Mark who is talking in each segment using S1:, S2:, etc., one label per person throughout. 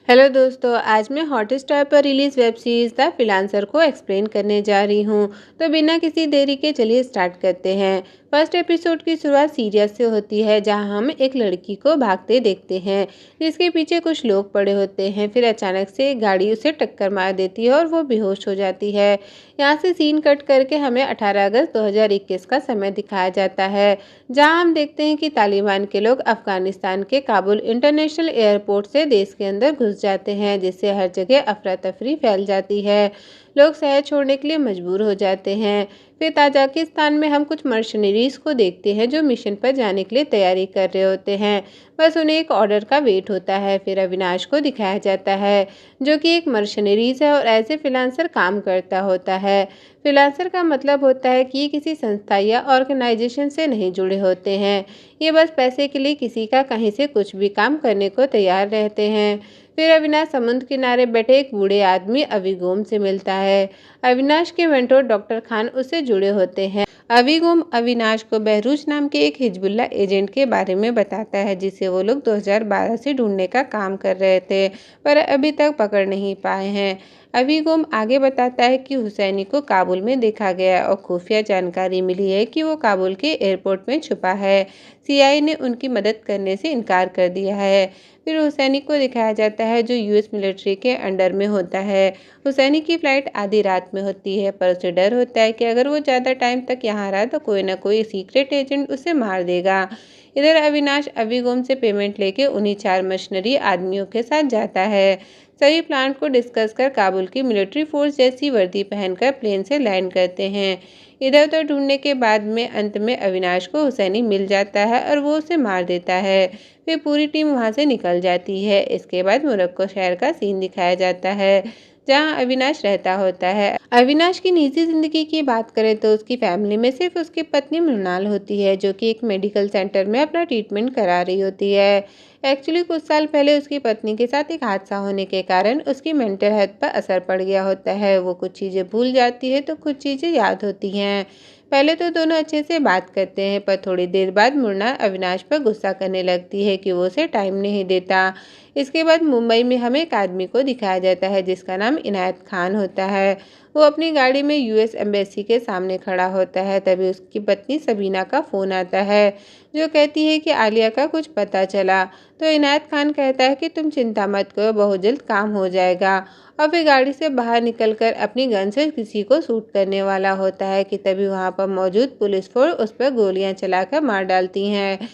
S1: Hello दोस्तों, आज मैं हॉटस्टार पर release web series the freelancer को एक्सप्लेन करने जा रही हूँ। तो बिना किसी देरी के चलिए स्टार्ट करते हैं। फर्स्ट एपिसोड की शुरुआत सीरियस से होती है, जहां हम एक लड़की को भागते देखते हैं जिसके पीछे कुछ लोग पड़े होते हैं। फिर अचानक से एक गाड़ी उसे टक्कर मार देती है और वो बेहोश हो जाती है। यहाँ से सीन कट करके हमें 18 अगस्त 2021 का समय दिखाया जाता है, जहां हम देखते हैं कि तालिबान के लोग अफगानिस्तान के काबुल इंटरनेशनल एयरपोर्ट से देश के अंदर घुस जाते हैं, जिससे हर जगह अफरा तफरी फैल जाती है। लोग शहर छोड़ने के लिए मजबूर हो जाते हैं। फिर ताजिकिस्तान में हम कुछ मर्शनरीज को देखते हैं जो मिशन पर जाने के लिए तैयारी कर रहे होते हैं। बस उन्हें एक ऑर्डर का वेट होता है। फिर अविनाश को दिखाया जाता है, जो कि एक मर्शनरीज है और एज ए फ्रीलांसर काम करता होता है। फ्रीलांसर का मतलब होता है कि ये किसी संस्था या ऑर्गेनाइजेशन से नहीं जुड़े होते हैं। ये बस पैसे के लिए किसी का कहीं से कुछ भी काम करने को तैयार रहते हैं। फिर अविनाश समुद्र किनारे बैठे एक बूढ़े आदमी अविगोम से मिलता है। अविनाश के मेंटोर डॉक्टर खान उससे जुड़े होते हैं। अविगोम अविनाश को बहरूज नाम के एक हिजबुल्ला एजेंट के बारे में बताता है, जिसे वो लोग 2012 से ढूंढने का काम कर रहे थे, पर अभी तक पकड़ नहीं पाए हैं। अविगोम आगे बताता है कि हुसैनी को काबुल में देखा गया और खुफिया जानकारी मिली है कि वो काबुल के एयरपोर्ट में छुपा है। सीआईए ने उनकी मदद करने से इनकार कर दिया है। फिर हुसैनी को दिखाया जाता है, जो यूएस मिलिट्री के अंडर में होता है। हुसैनी की फ्लाइट आधी रात में होती है, पर उसे डर होता है कि अगर वो ज़्यादा टाइम तक यहाँ रहा तो कोई ना कोई सीक्रेट एजेंट उसे मार देगा। इधर अविनाश अविगोम से पेमेंट लेके उन्हीं 4 मशीनरी आदमियों के साथ जाता है। सभी प्लान को डिस्कस कर काबुल की मिलिट्री फोर्स जैसी वर्दी पहनकर प्लेन से लैंड करते हैं। इधर उधर ढूंढने के बाद में अंत में अविनाश को हुसैनी मिल जाता है और वो उसे मार देता है। फिर पूरी टीम वहां से निकल जाती है। इसके बाद मोरक्को शहर का सीन दिखाया जाता है, जहां अविनाश रहता होता है। अविनाश की निजी जिंदगी की बात करें तो उसकी फैमिली में सिर्फ उसकी पत्नी मृणाल होती है, जो कि एक मेडिकल सेंटर में अपना ट्रीटमेंट करा रही होती है। एक्चुअली कुछ साल पहले उसकी पत्नी के साथ एक हादसा होने के कारण उसकी मेंटल हेल्थ पर असर पड़ गया होता है। वो कुछ चीज़ें भूल जाती है तो कुछ चीज़ें याद होती हैं। पहले तो दोनों अच्छे से बात करते हैं, पर थोड़ी देर बाद मुन्ना अविनाश पर गुस्सा करने लगती है कि वो उसे टाइम नहीं देता। इसके बाद मुंबई में हमें एक आदमी को दिखाया जाता है, जिसका नाम इनायत खान होता है। वो अपनी गाड़ी में यूएस एम्बेसी के सामने खड़ा होता है। तभी उसकी पत्नी सबीना का फ़ोन आता है, जो कहती है कि आलिया का कुछ पता चला। तो इनायत खान कहता है कि तुम चिंता मत करो, बहुत जल्द काम हो जाएगा। और फिर गाड़ी से बाहर निकलकर अपनी गन से किसी को शूट करने वाला होता है कि तभी वहां पर मौजूद पुलिस फोर्स उस पर गोलियां चलाकर मार डालती हैं।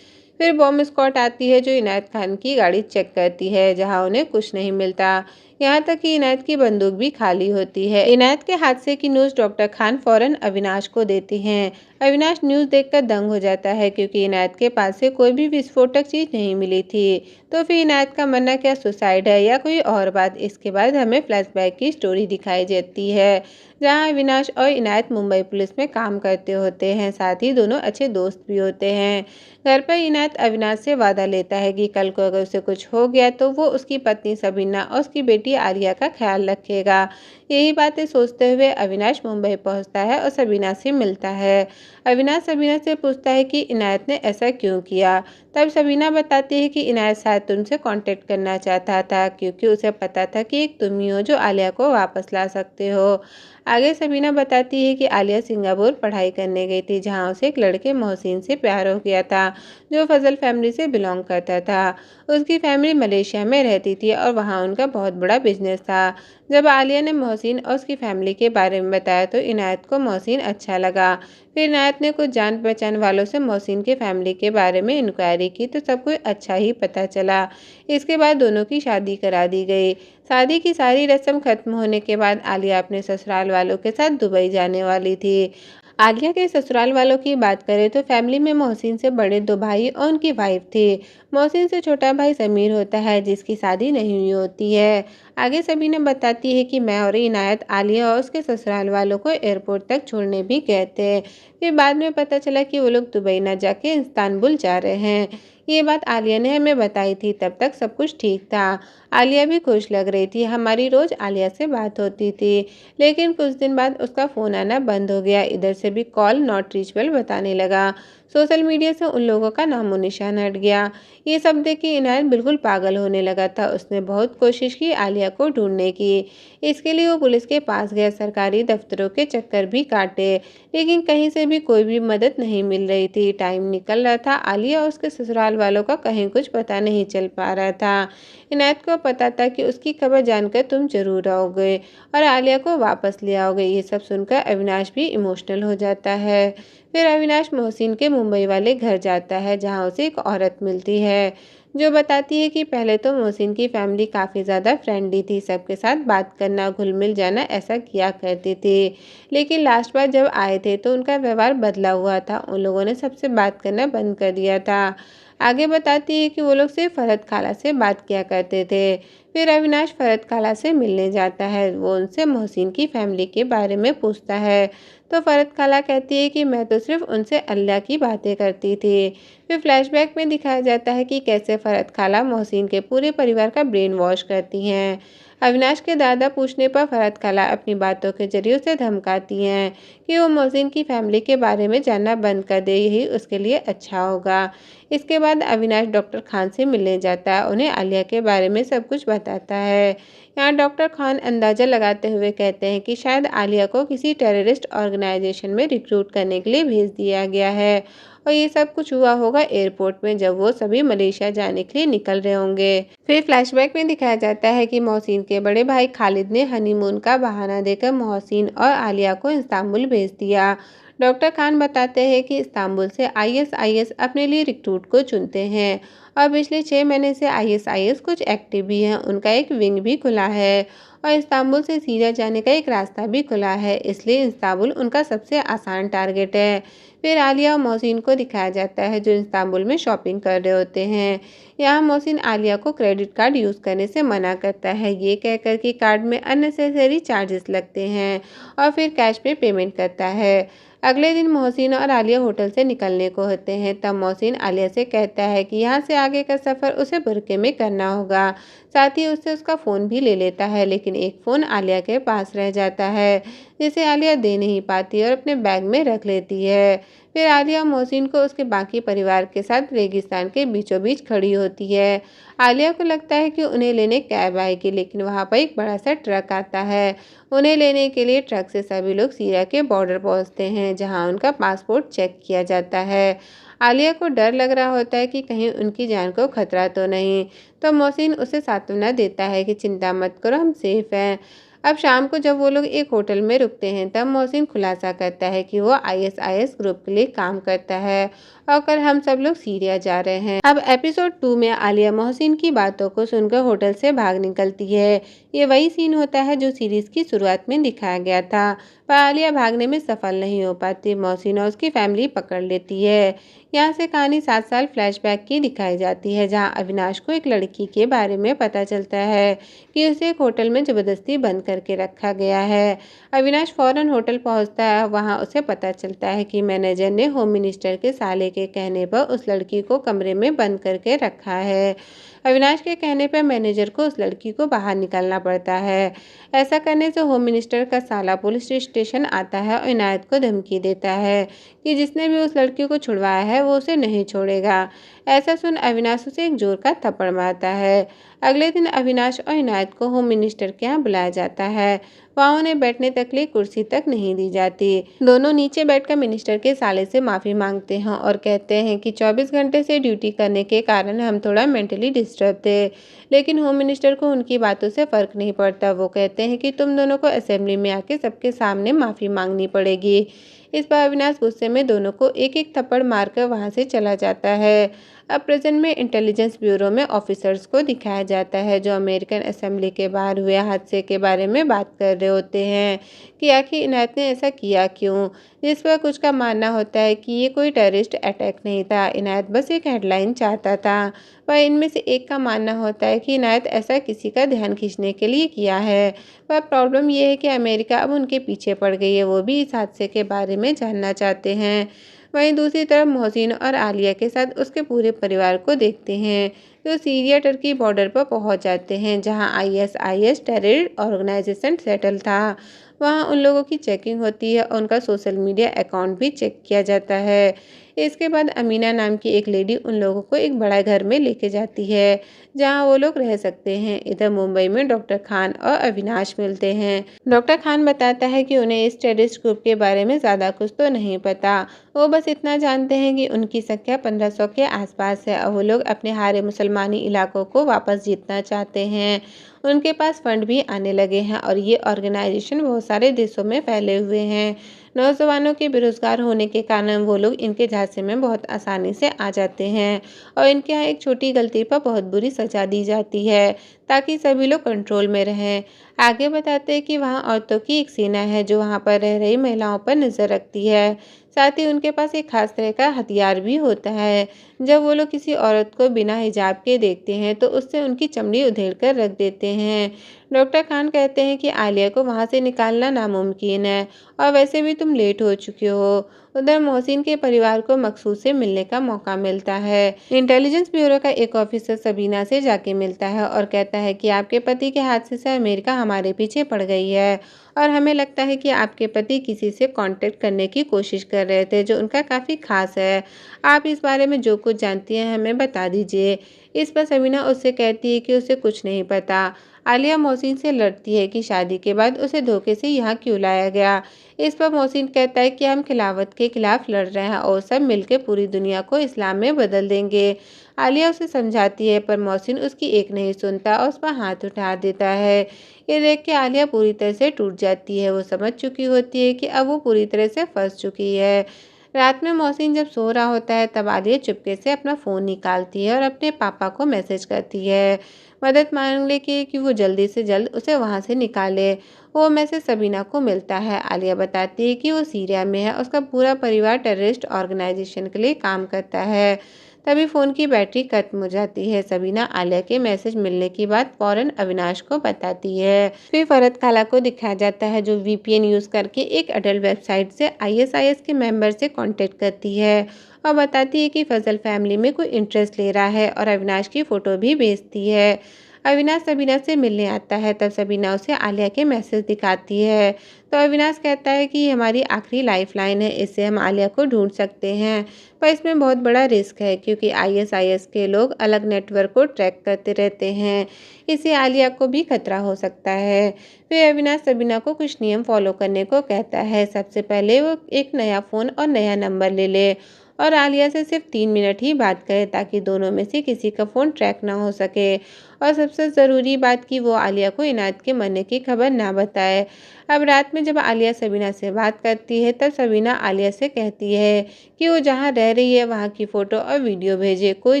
S1: फिर बॉम्ब स्क्वाड आती है, जो इनायत खान की गाड़ी चेक करती है, जहां उन्हें कुछ नहीं मिलता। यहाँ तक कि इनायत की बंदूक भी खाली होती है। इनायत के हादसे की न्यूज़ डॉक्टर खान फौरन अविनाश को देती हैं। अविनाश न्यूज़ देखकर दंग हो जाता है, क्योंकि इनायत के पास से कोई भी विस्फोटक चीज़ नहीं मिली थी। तो फिर इनायत का मानना क्या सुसाइड है या कोई और बात? इसके बाद हमें फ्लैशबैक की स्टोरी दिखाई जाती है, जहां अविनाश और इनायत मुंबई पुलिस में काम करते होते हैं। साथ ही दोनों अच्छे दोस्त भी होते हैं। घर पर इनायत अविनाश से वादा लेता है कि कल को अगर उसे कुछ हो गया तो वो उसकी पत्नी सबीना और उसकी बेटी आलिया का ख्याल रखेगा। यही बातें सोचते हुए अविनाश मुंबई पहुंचता है और सबीना से मिलता है। अविनाश सबीना से पूछता है कि इनायत ने ऐसा क्यों किया। तब सबीना बताती है कि इनायत शायद तुमसे कांटेक्ट करना चाहता था, क्योंकि उसे पता था कि एक तुम ही हो जो आलिया को वापस ला सकते हो। आगे सबीना बताती है कि आलिया सिंगापुर पढ़ाई करने गई थी, जहां उसे एक लड़के मोहसिन से प्यार हो गया था, जो फजल फैमिली से बिलोंग करता था। उसकी फैमिली मलेशिया में रहती थी और वहां उनका बहुत बड़ा बिजनेस था। जब आलिया ने मोहसिन और उसकी फैमिली के बारे में बताया तो इनायत को मोहसिन अच्छा लगा। फिर इनायत ने कुछ जान पहचान वालों से मोहसिन की फैमिली के बारे में इंक्वायरी की, तो सब कुछ अच्छा ही पता चला। इसके बाद दोनों की शादी करा दी गई। शादी की सारी रस्म खत्म होने के बाद आलिया अपने ससुराल वालों के साथ दुबई जाने वाली थी। आलिया के ससुराल वालों की बात करें तो फैमिली में मोहसिन से बड़े 2 भाई और उनकी वाइफ थी। मोहसिन से छोटा भाई समीर होता है, जिसकी शादी नहीं हुई होती है। आगे सबीना बताती है कि मैं और इनायत आलिया और उसके ससुराल वालों को एयरपोर्ट तक छोड़ने भी गए थे। फिर बाद में पता चला कि वो लोग दुबई न जाके इस्तांबुल जा रहे हैं। ये बात आलिया ने हमें बताई थी। तब तक सब कुछ ठीक था। आलिया भी खुश लग रही थी। हमारी रोज आलिया से बात होती थी, लेकिन कुछ दिन बाद उसका फ़ोन आना बंद हो गया। इधर से भी कॉल नॉट रीचेबल बताने लगा। सोशल मीडिया से उन लोगों का नामो निशान हट गया। ये सब देख के इनायत बिल्कुल पागल होने लगा था। उसने बहुत कोशिश की आलिया को ढूंढने की। इसके लिए वो पुलिस के पास गया, सरकारी दफ्तरों के चक्कर भी काटे, लेकिन कहीं से भी कोई भी मदद नहीं मिल रही थी। टाइम निकल रहा था। आलिया और उसके ससुराल वालों का कहीं कुछ पता नहीं चल पा रहा था। इनायत को पता था कि उसकी खबर जानकर तुम जरूर आओगे और आलिया को वापस ले आओगे। ये सब सुनकर अविनाश भी इमोशनल हो जाता है। फिर अविनाश मोहसिन के मुंबई वाले घर जाता है, जहां उसे एक औरत मिलती है जो बताती है कि पहले तो मोहसिन की फैमिली काफ़ी ज़्यादा फ्रेंडली थी, सबके साथ बात करना, घुल मिल जाना ऐसा किया करती थी। लेकिन लास्ट बार जब आए थे तो उनका व्यवहार बदला हुआ था। उन लोगों ने सबसे बात करना बंद कर दिया था। आगे बताती है कि वो लोग सिर्फ फरहत खाला से बात किया करते थे। फिर अविनाश फरहत खाला से मिलने जाता है। वो उनसे मोहसिन की फैमिली के बारे में पूछता है, तो फरहत खाला कहती है कि मैं तो सिर्फ उनसे अल्लाह की बातें करती थी। फिर फ्लैशबैक में दिखाया जाता है कि कैसे फरहत खाला मोहसिन के पूरे परिवार का ब्रेन वॉश करती हैं। अविनाश के दादा पूछने पर फरहत खाला अपनी बातों के जरिए उसे धमकाती हैं कि वो मोहसिन की फैमिली के बारे में जानना बंद कर दे, यही उसके लिए अच्छा होगा। इसके बाद अविनाश डॉक्टर खान से मिलने जाता है, उन्हें आलिया के बारे में सब कुछ बताता है। यहाँ डॉक्टर खान अंदाजा लगाते हुए कहते हैं कि शायद आलिया को किसी टेररिस्ट ऑर्गेनाइजेशन में रिक्रूट करने के लिए भेज दिया गया है, और ये सब कुछ हुआ होगा एयरपोर्ट में जब वो सभी मलेशिया जाने के लिए निकल रहे होंगे। फिर फ्लैशबैक में दिखाया जाता है कि मोहसिन के बड़े भाई खालिद ने हनीमून का बहाना देकर मोहसिन और आलिया को इस्तांबुल भेज दिया। डॉक्टर खान बताते हैं कि इस्तांबुल से आईएसआईएस अपने लिए रिक्रूट को चुनते हैं, और पिछले 6 महीने से आईएसआईएस कुछ एक्टिव भी हैं। उनका एक विंग भी खुला है और इस्तांबुल से सीरिया जाने का एक रास्ता भी खुला है, इसलिए इस्तांबुल उनका सबसे आसान टारगेट है। फिर आलिया और मोहसिन को दिखाया जाता है जो इस्तांबुल में शॉपिंग कर रहे होते हैं। यहाँ मोहसिन आलिया को क्रेडिट कार्ड यूज़ करने से मना करता है, ये कहकर कि कार्ड में अननेसेसरी चार्जेस लगते हैं, और फिर कैश में पेमेंट करता है। अगले दिन मोहसिन और आलिया होटल से निकलने को होते हैं। तब मोहसिन आलिया से कहता है कि यहाँ से आगे का सफ़र उसे बुरके में करना होगा। साथ ही उससे उसका फ़ोन भी ले लेता है, लेकिन एक फ़ोन आलिया के पास रह जाता है, जिसे आलिया दे नहीं पाती और अपने बैग में रख लेती है। फिर आलिया मोहसिन को उसके बाकी परिवार के साथ रेगिस्तान के बीचों बीच खड़ी होती है। आलिया को लगता है कि उन्हें लेने कैब आएगी, लेकिन वहाँ पर एक बड़ा सा ट्रक आता है। उन्हें लेने के लिए ट्रक से सभी लोग सीरिया के बॉर्डर पहुँचते हैं, जहाँ उनका पासपोर्ट चेक किया जाता है। आलिया को डर लग रहा होता है कि कहीं उनकी जान को खतरा तो नहीं, तो मोहसिन उसे सांत्वना देता है कि चिंता मत करो, हम सेफ हैं। अब शाम को जब वो लोग एक होटल में रुकते हैं, तब मोहसिन खुलासा करता है कि वो आईएसआईएस ग्रुप के लिए काम करता है और कल हम सब लोग सीरिया जा रहे हैं। अब एपिसोड 2 में आलिया मोहसिन की बातों को सुनकर होटल से भाग निकलती है। ये वही सीन होता है जो सीरीज की शुरुआत में दिखाया गया था, पर आलिया भागने में सफल नहीं हो पाती। मोहसिन और उसकी फैमिली पकड़ लेती है। यहाँ से कहानी 7 साल फ्लैशबैक की दिखाई जाती है, जहाँ अविनाश को एक लड़की के बारे में पता चलता है कि उसे एक होटल में जबरदस्ती बंद करके रखा गया है। अविनाश फौरन होटल पहुंचता है। वहां उसे पता चलता है कि मैनेजर ने होम मिनिस्टर के साले के कहने पर उस लड़की को कमरे में बंद करके रखा है। अविनाश के कहने पर मैनेजर को उस लड़की को बाहर निकालना पड़ता है। ऐसा करने से होम मिनिस्टर का साला पुलिस स्टेशन आता है और इनायत को धमकी देता है कि जिसने भी उस लड़की को छुड़वाया है वो उसे नहीं छोड़ेगा। ऐसा सुन अविनाश उसे एक जोर का थप्पड़ मारता है। अगले दिन अविनाश और इनायत को होम मिनिस्टर के यहाँ बुलाया जाता है। वहाँ उन्हें बैठने तक लिए कुर्सी तक नहीं दी जाती। दोनों नीचे बैठकर मिनिस्टर के साले से माफ़ी मांगते हैं और कहते हैं कि 24 घंटे से ड्यूटी करने के कारण हम थोड़ा मेंटली डिस्टर्ब थे, लेकिन होम मिनिस्टर को उनकी बातों से फ़र्क नहीं पड़ता। वो कहते हैं कि तुम दोनों को असेंबली में आके सबके सामने माफ़ी मांगनी पड़ेगी। इस पर अविनाश गुस्से में दोनों को एक एक थप्पड़ मारकर वहाँ से चला जाता है। अब प्रेजेंट में इंटेलिजेंस ब्यूरो में ऑफिसर्स को दिखाया जाता है जो अमेरिकन असेंबली के बाहर हुए हादसे के बारे में बात कर रहे होते हैं कि आखिर इनायत ने ऐसा किया क्यों, जिस पर कुछ का मानना होता है कि ये कोई टेररिस्ट अटैक नहीं था, इनायत बस एक हेडलाइन चाहता था। पर इनमें से एक का मानना होता है कि इनायत ऐसा किसी का ध्यान खींचने के लिए किया है। पर प्रॉब्लम ये है कि अमेरिका अब उनके पीछे पड़ गई है, वो भी इस हादसे के बारे में जानना चाहते हैं। वहीं दूसरी तरफ मोहसिन और आलिया के साथ उसके पूरे परिवार को देखते हैं जो सीरिया टर्की बॉर्डर पर पहुंच जाते हैं, जहां आईएसआईएस टेरर ऑर्गेनाइजेशन सेटल था। वहां उन लोगों की चेकिंग होती है और उनका सोशल मीडिया अकाउंट भी चेक किया जाता है। इसके बाद अमीना नाम की एक लेडी उन लोगों को एक बड़ा घर में लेके जाती है जहां वो लोग रह सकते हैं। इधर मुंबई में डॉक्टर खान और अविनाश मिलते हैं। डॉक्टर खान बताता है कि उन्हें इस टेररिस्ट ग्रुप के बारे में ज़्यादा कुछ तो नहीं पता। वो बस इतना जानते हैं कि उनकी संख्या 1500 के आसपास है और वो लोग अपने हारे मुसलमानी इलाकों को वापस जीतना चाहते हैं। उनके पास फंड भी आने लगे हैं और ये ऑर्गेनाइजेशन बहुत सारे देशों में फैले हुए हैं। नौजवानों के बेरोजगार होने के कारण वो लोग इनके झांसे में बहुत आसानी से आ जाते हैं और इनके यहाँ एक छोटी गलती पर बहुत बुरी सजा दी जाती है ताकि सभी लोग कंट्रोल में रहें। आगे बताते हैं कि वहाँ औरतों की एक सेना है जो वहाँ पर रह रही महिलाओं पर नज़र रखती है। साथ ही उनके पास एक खास तरह का हथियार भी होता है। जब वो लोग किसी औरत को बिना हिजाब के देखते हैं तो उससे उनकी चमड़ी उधेड़ कर रख देते हैं। डॉक्टर खान कहते हैं कि आलिया को वहाँ से निकालना नामुमकिन है और वैसे भी तुम लेट हो चुके हो। उधर मोहसिन के परिवार को मकसूद से मिलने का मौका मिलता है। इंटेलिजेंस ब्यूरो का एक ऑफिसर सबीना से जाके मिलता है और कहता है कि आपके पति के हादसे से अमेरिका हमारे पीछे पड़ गई है और हमें लगता है कि आपके पति किसी से कांटेक्ट करने की कोशिश कर रहे थे जो उनका काफ़ी खास है। आप इस बारे में जो कुछ जानती हैं हमें बता दीजिए। इस पर सबीना उससे कहती है कि उसे कुछ नहीं पता। आलिया मोहसिन से लड़ती है कि शादी के बाद उसे धोखे से यहाँ क्यों लाया गया। इस पर मोहसिन कहता है कि हम खिलाफत के खिलाफ लड़ रहे हैं और सब मिलकर पूरी दुनिया को इस्लाम में बदल देंगे। आलिया उसे समझाती है पर मोहसिन उसकी एक नहीं सुनता और उस पर हाथ उठा देता है। ये देख के आलिया पूरी तरह से टूट जाती है। वो समझ चुकी होती है कि अब वो पूरी तरह से फंस चुकी है। रात में मोहसिन जब सो रहा होता है तब आलिया चुपके से अपना फ़ोन निकालती है और अपने पापा को मैसेज करती है मदद मांगने की कि वो जल्दी से जल्द उसे वहाँ से निकाले। वो मैसेज सबीना को मिलता है। आलिया बताती है कि वो सीरिया में है। उसका पूरा परिवार टेररिस्ट ऑर्गेनाइजेशन के लिए काम करता है। तभी फ़ोन की बैटरी खत्म हो जाती है। सबीना आलिया के मैसेज मिलने की बात फौरन अविनाश को बताती है। फिर फरहत खाला को दिखाया जाता है जो वीपीएन यूज़ करके एक अडल्ट वेबसाइट से आईएसआईएस के मेंबर से कांटेक्ट करती है और बताती है कि फजल फैमिली में कोई इंटरेस्ट ले रहा है और अविनाश की फ़ोटो भी भेजती है। अविनाश सबीना से मिलने आता है तब सबीना उसे आलिया के मैसेज दिखाती है तो अविनाश कहता है कि ये हमारी आखिरी लाइफलाइन है, इससे हम आलिया को ढूंढ सकते हैं पर इसमें बहुत बड़ा रिस्क है क्योंकि आईएसआईएस के लोग अलग नेटवर्क को ट्रैक करते रहते हैं। इससे आलिया को भी खतरा हो सकता है। फिर अविनाश सबीना को कुछ नियम फॉलो करने को कहता है। सबसे पहले वो एक नया फ़ोन और नया नंबर ले ले और आलिया से सिर्फ 3 मिनट ही बात करे ताकि दोनों में से किसी का फ़ोन ट्रैक ना हो सके। और सबसे ज़रूरी बात कि वो आलिया को इनायत के मरने की खबर ना बताए। अब रात में जब आलिया सबीना से बात करती है तब सबीना आलिया से कहती है कि वो जहाँ रह रही है वहाँ की फ़ोटो और वीडियो भेजे। कोई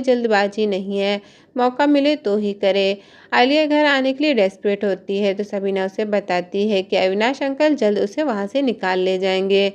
S1: जल्दबाजी नहीं है, मौका मिले तो ही करे। आलिया घर आने के लिए डेस्परेट होती है तो सबीना उसे बताती है कि अविनाश अंकल जल्द उसे वहाँ से निकाल ले जाएंगे।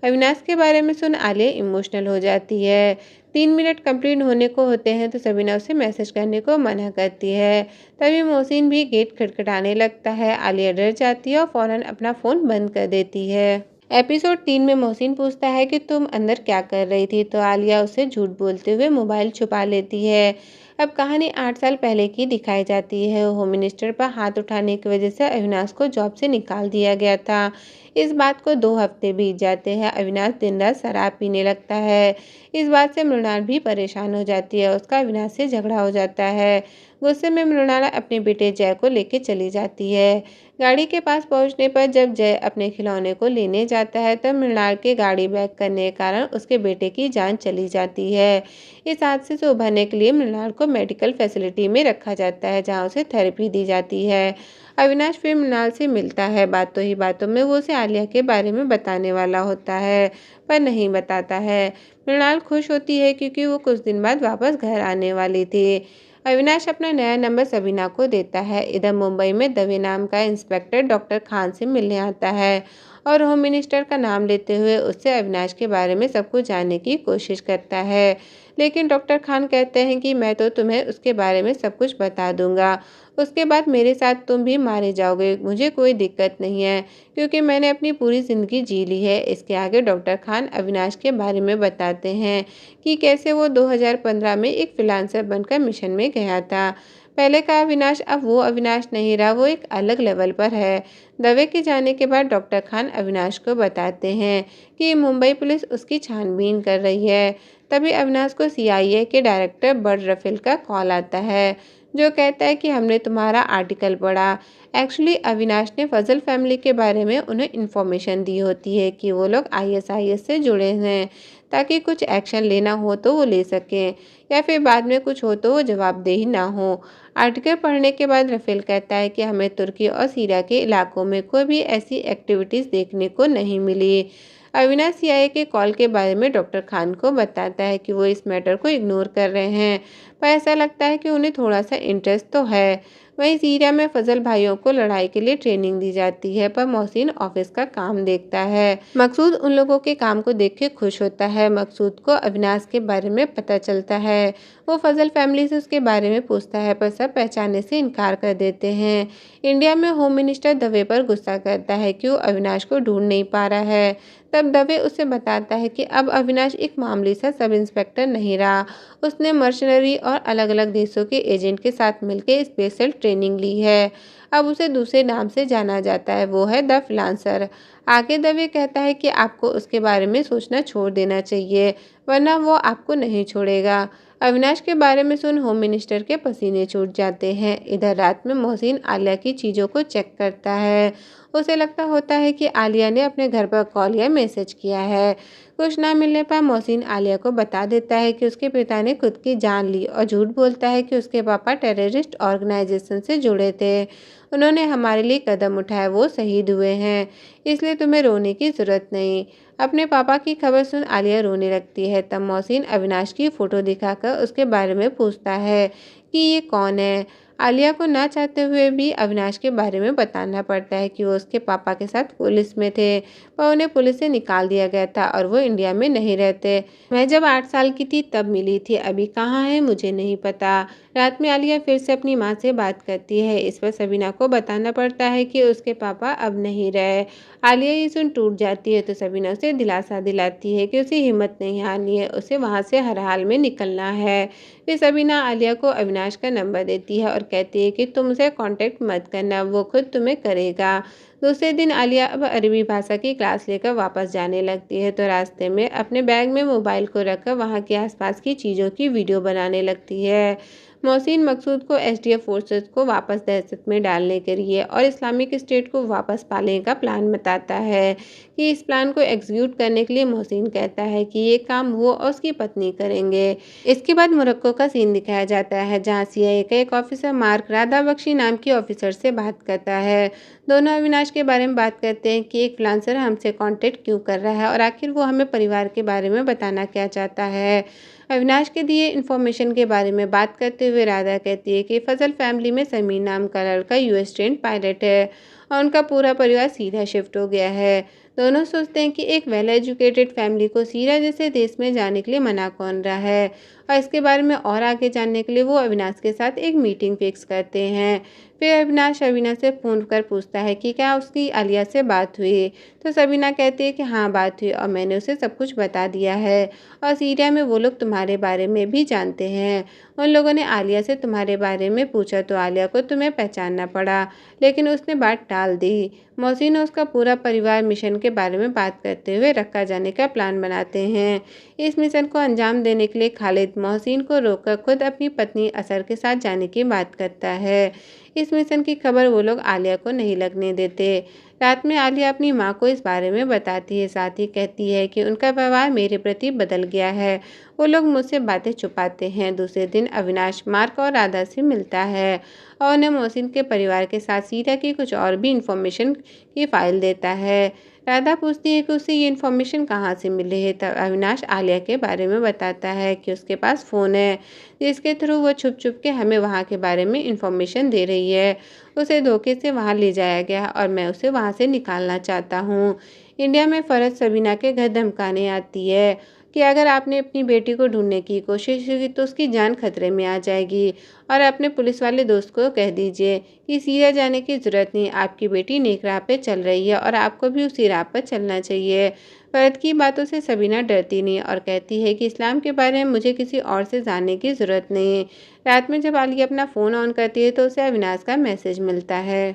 S1: अविनाश के बारे में सुन आलिया इमोशनल हो जाती है। 3 मिनट कंप्लीट होने को होते हैं तो सबीना उसे मैसेज करने को मना करती है। तभी मोहसिन भी गेट खटखटाने लगता है। आलिया डर जाती है और फौरन अपना फ़ोन बंद कर देती है। एपिसोड 3 में मोहसिन पूछता है कि तुम अंदर क्या कर रही थी तो आलिया उसे झूठ बोलते हुए मोबाइल छुपा लेती है। अब कहानी 8 साल पहले की दिखाई जाती है। होम मिनिस्टर पर हाथ उठाने की वजह से अविनाश को जॉब से निकाल दिया गया था। इस बात को 2 हफ्ते बीत जाते हैं। अविनाश दिन रात शराब पीने लगता है। इस बात से मृणाल भी परेशान हो जाती है। उसका अविनाश से झगड़ा हो जाता है। गुस्से में मृणाल अपने बेटे जय को लेकर चली जाती है। गाड़ी के पास पहुंचने पर जब जय अपने खिलौने को लेने जाता है तब मृणाल के गाड़ी बैक करने के कारण उसके बेटे की जान चली जाती है। इस हादसे से उभरने के लिए मृणाल को मेडिकल फैसिलिटी में रखा जाता है जहां उसे थेरेपी दी जाती है। अविनाश फिर मृणाल से मिलता है। बातों ही बातों में वो उसे आलिया के बारे में बताने वाला होता है पर नहीं बताता है। मृणाल खुश होती है क्योंकि वो कुछ दिन बाद वापस घर आने वाली थी। अविनाश अपना नया नंबर सबीना को देता है। इधर मुंबई में दवे नाम का इंस्पेक्टर डॉक्टर खान से मिलने आता है और होम मिनिस्टर का नाम लेते हुए उससे अविनाश के बारे में सब कुछ जानने की कोशिश करता है। लेकिन डॉक्टर खान कहते हैं कि मैं तो तुम्हें उसके बारे में सब कुछ बता दूंगा। उसके बाद मेरे साथ तुम भी मारे जाओगे, मुझे कोई दिक्कत नहीं है क्योंकि मैंने अपनी पूरी ज़िंदगी जी ली है। इसके आगे डॉक्टर खान अविनाश के बारे में बताते हैं कि कैसे वो 2015 में एक फ्रीलांसर बनकर मिशन में गया था। पहले का अविनाश अब वो अविनाश नहीं रहा, वो एक अलग लेवल पर है। दवे के जाने के बाद डॉक्टर खान अविनाश को बताते हैं कि मुंबई पुलिस उसकी छानबीन कर रही है। तभी अविनाश को सीआईए के डायरेक्टर बड रफेल का कॉल आता है, जो कहता है कि हमने तुम्हारा आर्टिकल पढ़ा। एक्चुअली अविनाश ने फजल फैमिली के बारे में उन्हें इन्फॉर्मेशन दी होती है कि वो लोग आईएसआईएस से जुड़े हैं, ताकि कुछ एक्शन लेना हो तो वो ले सकें या फिर बाद में कुछ हो तो वो जवाबदेही ना हो। आर्टिकल पढ़ने के बाद रफेल कहता है कि हमें तुर्की और सीरिया के इलाकों में कोई भी ऐसी एक्टिविटीज़ देखने को नहीं मिली। अविनाश सीआईए के कॉल के बारे में डॉक्टर खान को बताता है कि वो इस मैटर को इग्नोर कर रहे हैं, पर ऐसा लगता है कि उन्हें थोड़ा सा इंटरेस्ट तो है। वहीं सीरिया में फजल भाइयों को लड़ाई के लिए ट्रेनिंग दी जाती है, पर मोहसिन ऑफिस का काम देखता है। मकसूद उन लोगों के काम को देख के खुश होता है। मकसूद को अविनाश के बारे में पता चलता है। वो फजल फैमिली से उसके बारे में पूछता है, पर सब पहचानने से इनकार कर देते हैं। इंडिया में होम मिनिस्टर दवे पर गुस्सा करता है कि वो अविनाश को ढूंढ नहीं पा रहा है। तब दवे उसे बताता है कि अब अविनाश एक मामूली सा सब इंस्पेक्टर नहीं रहा, उसने मर्शनरी और अलग अलग देशों के एजेंट के साथ मिलकर स्पेशल ट्रेनिंग ली है। अब उसे दूसरे नाम से जाना जाता है, वो है द फ्रीलांसर। आगे दवे कहता है कि आपको उसके बारे में सोचना छोड़ देना चाहिए, वरना वो आपको नहीं छोड़ेगा। अविनाश के बारे में सुन होम मिनिस्टर के पसीने छूट जाते हैं। इधर रात में मोहसिन आलिया की चीज़ों को चेक करता है। उसे लगता होता है कि आलिया ने अपने घर पर कॉल या मैसेज किया है। कुछ ना मिलने पर मोहसिन आलिया को बता देता है कि उसके पिता ने खुद की जान ली और झूठ बोलता है कि उसके पापा टेररिस्ट ऑर्गेनाइजेशन से जुड़े थे। उन्होंने हमारे लिए कदम उठाए, वो शहीद हुए हैं, इसलिए तुम्हें रोने की ज़रूरत नहीं। अपने पापा की खबर सुन आलिया रोने लगती है। तब मोहसिन अविनाश की फ़ोटो दिखाकर उसके बारे में पूछता है कि ये कौन है। आलिया को ना चाहते हुए भी अविनाश के बारे में बताना पड़ता है कि वो उसके पापा के साथ पुलिस में थे, पर उन्हें पुलिस से निकाल दिया गया था और वो इंडिया में नहीं रहते। मैं जब 8 साल की थी तब मिली थी, अभी कहाँ है मुझे नहीं पता। रात में आलिया फिर से अपनी माँ से बात करती है। इस पर सबीना को बताना पड़ता है कि उसके पापा अब नहीं रहे। आलिया ये सुन टूट जाती है तो सबीना उसे दिलासा दिलाती है कि उसे हिम्मत नहीं हारनी है, उसे वहाँ से हर हाल में निकलना है। फिर सबीना आलिया को अविनाश का नंबर देती है और कहती है कि तुम उसे कांटेक्ट मत करना, वो खुद तुम्हें करेगा। दूसरे दिन आलिया अब अरबी भाषा की क्लास लेकर वापस जाने लगती है, तो रास्ते में अपने बैग में मोबाइल को रखकर वहाँ के आसपास की चीज़ों की वीडियो बनाने लगती है। मोहसिन मकसूद को एसडीएफ फोर्सेस को वापस दहशत में डालने के लिए और इस्लामिक स्टेट को वापस पालने का प्लान बताता है कि इस प्लान को एग्जीक्यूट करने के लिए मोहसिन कहता है कि ये काम वो और उसकी पत्नी करेंगे। इसके बाद मोरक्को का सीन दिखाया जाता है, जहाँ सीआईए का एक ऑफिसर मार्क राधा बख्शी नाम की ऑफिसर से बात करता है। दोनों अविनाश के बारे में बात करते हैं कि एक फ्रीलांसर हमसे कांटेक्ट क्यों कर रहा है और आखिर वो हमें परिवार के बारे में बताना क्या चाहता है। अविनाश के दिए इन्फॉर्मेशन के बारे में बात करते हुए राधा कहती है कि फजल फैमिली में समीर नाम का लड़का यूएस ट्रेंड पायलट है और उनका पूरा परिवार सीरिया शिफ्ट हो गया है। दोनों सोचते हैं कि एक वेल एजुकेटेड फैमिली को सीरिया जैसे देश में जाने के लिए मना कौन रहा है, और इसके बारे में और आगे जानने के लिए वो अविनाश के साथ एक मीटिंग फिक्स करते हैं। फिर अविनाश सबीना से फ़ोन कर पूछता है कि क्या उसकी आलिया से बात हुई, तो सबीना कहती है कि हाँ बात हुई और मैंने उसे सब कुछ बता दिया है और सीरिया में वो लोग तुम्हारे बारे में भी जानते हैं। उन लोगों ने आलिया से तुम्हारे बारे में पूछा तो आलिया को तुम्हें पहचानना पड़ा, लेकिन उसने बात टाल दी। मोहसिन और उसका पूरा परिवार मिशन के बारे में बात करते हुए रक्का जाने का प्लान बनाते हैं। इस मिशन को अंजाम देने के लिए खालिद मोहसिन को रोककर खुद अपनी पत्नी असर के साथ जाने की बात करता है। इस मिशन की खबर वो लोग आलिया को नहीं लगने देते। रात में आलिया अपनी माँ को इस बारे में बताती है, साथ ही कहती है कि उनका व्यवहार मेरे प्रति बदल गया है, वो लोग मुझसे बातें छुपाते हैं। दूसरे दिन अविनाश मार्क और राधा से मिलता है और उन्हें मोहसिन के परिवार के साथ सीरिया की कुछ और भी इंफॉर्मेशन की फाइल देता है। राधा पूछती है कि उसे ये इन्फॉर्मेशन कहाँ से मिली है, तब अविनाश आलिया के बारे में बताता है कि उसके पास फ़ोन है जिसके थ्रू वो छुप छुप के हमें वहाँ के बारे में इन्फॉर्मेशन दे रही है। उसे धोखे से वहाँ ले जाया गया और मैं उसे वहाँ से निकालना चाहता हूँ। इंडिया में फ़रज सबीना के घर धमकाने आती है कि अगर आपने अपनी बेटी को ढूंढने की कोशिश की तो उसकी जान खतरे में आ जाएगी। और अपने पुलिस वाले दोस्त को कह दीजिए कि सीरिया जाने की ज़रूरत नहीं, आपकी बेटी नेक राह पे चल रही है और आपको भी उसी राह पर चलना चाहिए। फरद की बातों से सबीना डरती नहीं और कहती है कि इस्लाम के बारे में मुझे किसी और से जानने की ज़रूरत नहीं। रात में जब आलिया अपना फ़ोन ऑन करती है तो उसे अविनाश का मैसेज मिलता है।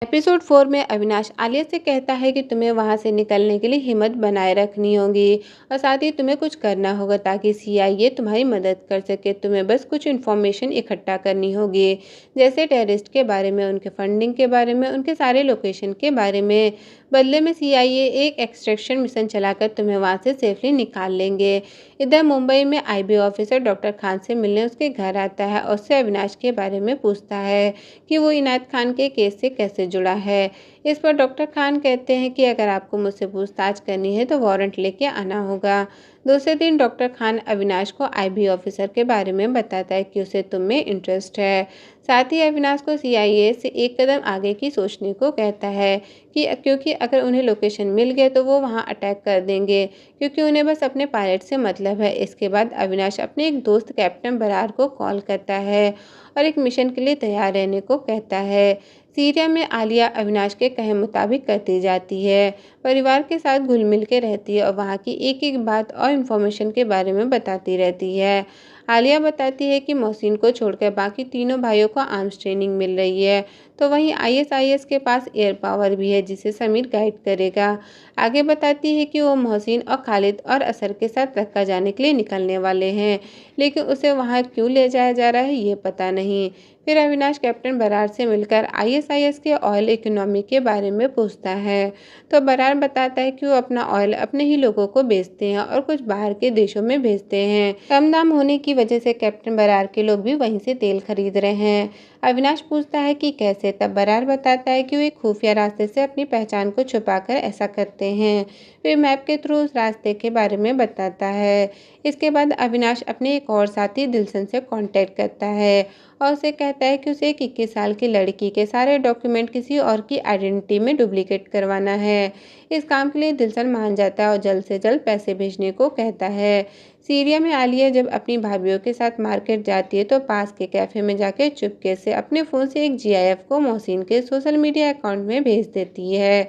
S1: एपिसोड 4 में अविनाश आलिया से कहता है कि तुम्हें वहां से निकलने के लिए हिम्मत बनाए रखनी होगी और साथ ही तुम्हें कुछ करना होगा ताकि सीआईए तुम्हारी मदद कर सके। तुम्हें बस कुछ इन्फॉर्मेशन इकट्ठा करनी होगी, जैसे टेररिस्ट के बारे में, उनके फंडिंग के बारे में, उनके सारे लोकेशन के बारे में। बदले में सीआईए एक एक्सट्रैक्शन मिशन चलाकर तुम्हें वहां से सेफली निकाल लेंगे। इधर मुंबई में आईबी ऑफिसर डॉक्टर खान से मिलने उसके घर आता है और उससे अविनाश के बारे में पूछता है कि वो इनायत खान के केस से कैसे जुड़ा है। इस पर डॉक्टर खान कहते हैं कि अगर आपको मुझसे पूछताछ करनी है तो वारंट लेके आना होगा। दूसरे दिन डॉक्टर खान अविनाश को आईबी ऑफिसर के बारे में बताता है कि उसे तुम में इंटरेस्ट है। साथ ही अविनाश को सीआईए से एक कदम आगे की सोचने को कहता है कि क्योंकि अगर उन्हें लोकेशन मिल गए तो वो वहां अटैक कर देंगे, क्योंकि उन्हें बस अपने पायलट से मतलब है। इसके बाद अविनाश अपने एक दोस्त कैप्टन बरार को कॉल करता है और एक मिशन के लिए तैयार रहने को कहता है। सीरिया में आलिया अविनाश के कहे मुताबिक करती जाती है, परिवार के साथ घुल मिल के रहती है और वहाँ की एक एक बात और इन्फॉर्मेशन के बारे में बताती रहती है। आलिया बताती है कि मोहसिन को छोड़कर बाकी तीनों भाइयों को आर्म्स ट्रेनिंग मिल रही है, तो वहीं आईएसआईएस के पास एयर पावर भी है जिसे समीर गाइड करेगा। आगे बताती है कि वो मोहसिन और खालिद और असर के साथ रक्का जाने के लिए निकलने वाले हैं, लेकिन उसे वहाँ क्यों ले जाया जा रहा है ये पता नहीं। फिर अविनाश कैप्टन बरार से मिलकर आईएसआईएस के ऑयल इकोनॉमी के बारे में पूछता है, तो बरार बताता है कि वो अपना ऑयल अपने ही लोगों को बेचते हैं और कुछ बाहर के देशों में भेजते हैं। कम दाम होने की वजह से कैप्टन बरार के लोग भी वहीं से तेल खरीद रहे हैं। अविनाश पूछता है कि कैसे, तब बरार बताता है कि वो एक खुफिया रास्ते से अपनी पहचान को छुपाकर ऐसा करते हैं। फिर मैप के थ्रू उस रास्ते के बारे में बताता है। इसके बाद अविनाश अपने एक और साथी दिलशन से कांटेक्ट करता है और उसे कहता है कि उसे एक 21 साल की लड़की के सारे डॉक्यूमेंट किसी और की आइडेंटिटी में डुप्लीकेट करवाना है। इस काम के लिए दिलशन मान जाता है और जल्द से जल्द पैसे भेजने को कहता है। सीरिया में आलिया जब अपनी भाभीियों के साथ मार्केट जाती है तो पास के कैफे में जाकर चुपके से अपने फ़ोन से एक जीआईएफ को मोहसिन के सोशल मीडिया अकाउंट में भेज देती है।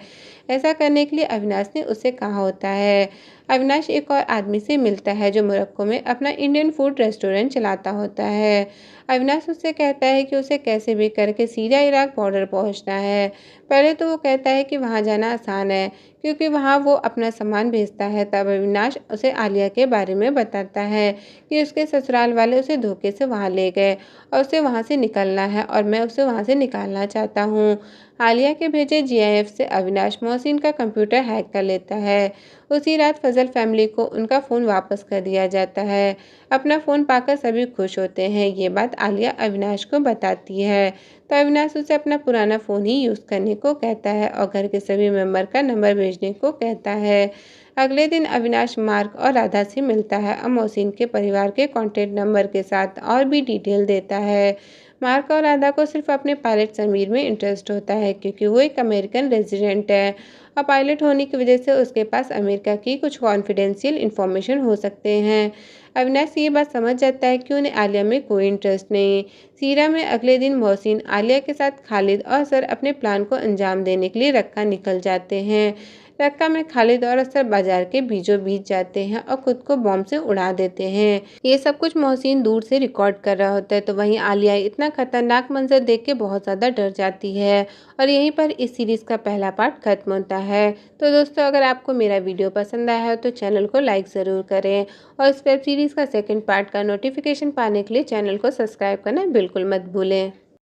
S1: ऐसा करने के लिए अविनाश ने उससे कहा होता है। अविनाश एक और आदमी से मिलता है जो मोरक्को में अपना इंडियन फूड रेस्टोरेंट चलाता होता है। अविनाश उससे कहता है कि उसे कैसे भी करके सीरिया इराक बॉर्डर पहुंचना है। पहले तो वो कहता है कि वहां जाना आसान है क्योंकि वहां वो अपना सामान भेजता है। तब अविनाश उसे आलिया के बारे में बताता है कि उसके ससुराल वाले उसे धोखे से वहां ले गए और उसे वहां से निकलना है और मैं उसे वहां से निकालना चाहता हूँ। आलिया के भेजे जीआईएफ से अविनाश मोहसिन का कंप्यूटर हैक कर लेता है। उसी रात फजल फैमिली को उनका फ़ोन वापस कर दिया जाता है। अपना फ़ोन पाकर सभी खुश होते हैं। ये बात आलिया अविनाश को बताती है तो अविनाश उसे अपना पुराना फ़ोन ही यूज़ करने को कहता है और घर के सभी मेंबर का नंबर भेजने को कहता है। अगले दिन अविनाश मार्क और राधा से मिलता है और मोहसिन के परिवार के कॉन्टैक्ट नंबर के साथ और भी डिटेल देता है। मार्क और राधा को सिर्फ अपने पायलट समीर में इंटरेस्ट होता है क्योंकि वो एक अमेरिकन रेजिडेंट है और पायलट होने की वजह से उसके पास अमेरिका की कुछ कॉन्फिडेंशियल इन्फॉर्मेशन हो सकते हैं। अविनाश ये बात समझ जाता है कि उन्हें आलिया में कोई इंटरेस्ट नहीं। सीरा में अगले दिन मोहसिन आलिया के साथ खालिद और सर अपने प्लान को अंजाम देने के लिए रक्का निकल जाते हैं। रक्का में खालिद और असर बाजार के बीचों बीच जाते हैं और खुद को बॉम्ब से उड़ा देते हैं। ये सब कुछ मोहसिन दूर से रिकॉर्ड कर रहा होता है तो वहीं आलिया इतना खतरनाक मंजर देख के बहुत ज़्यादा डर जाती है और यहीं पर इस सीरीज़ का पहला पार्ट खत्म होता है। तो दोस्तों, अगर आपको मेरा वीडियो पसंद आया है तो चैनल को लाइक ज़रूर करें और इस वेब सीरीज़ का सेकंड पार्ट का नोटिफिकेशन पाने के लिए चैनल को सब्सक्राइब करना बिल्कुल मत भूलें।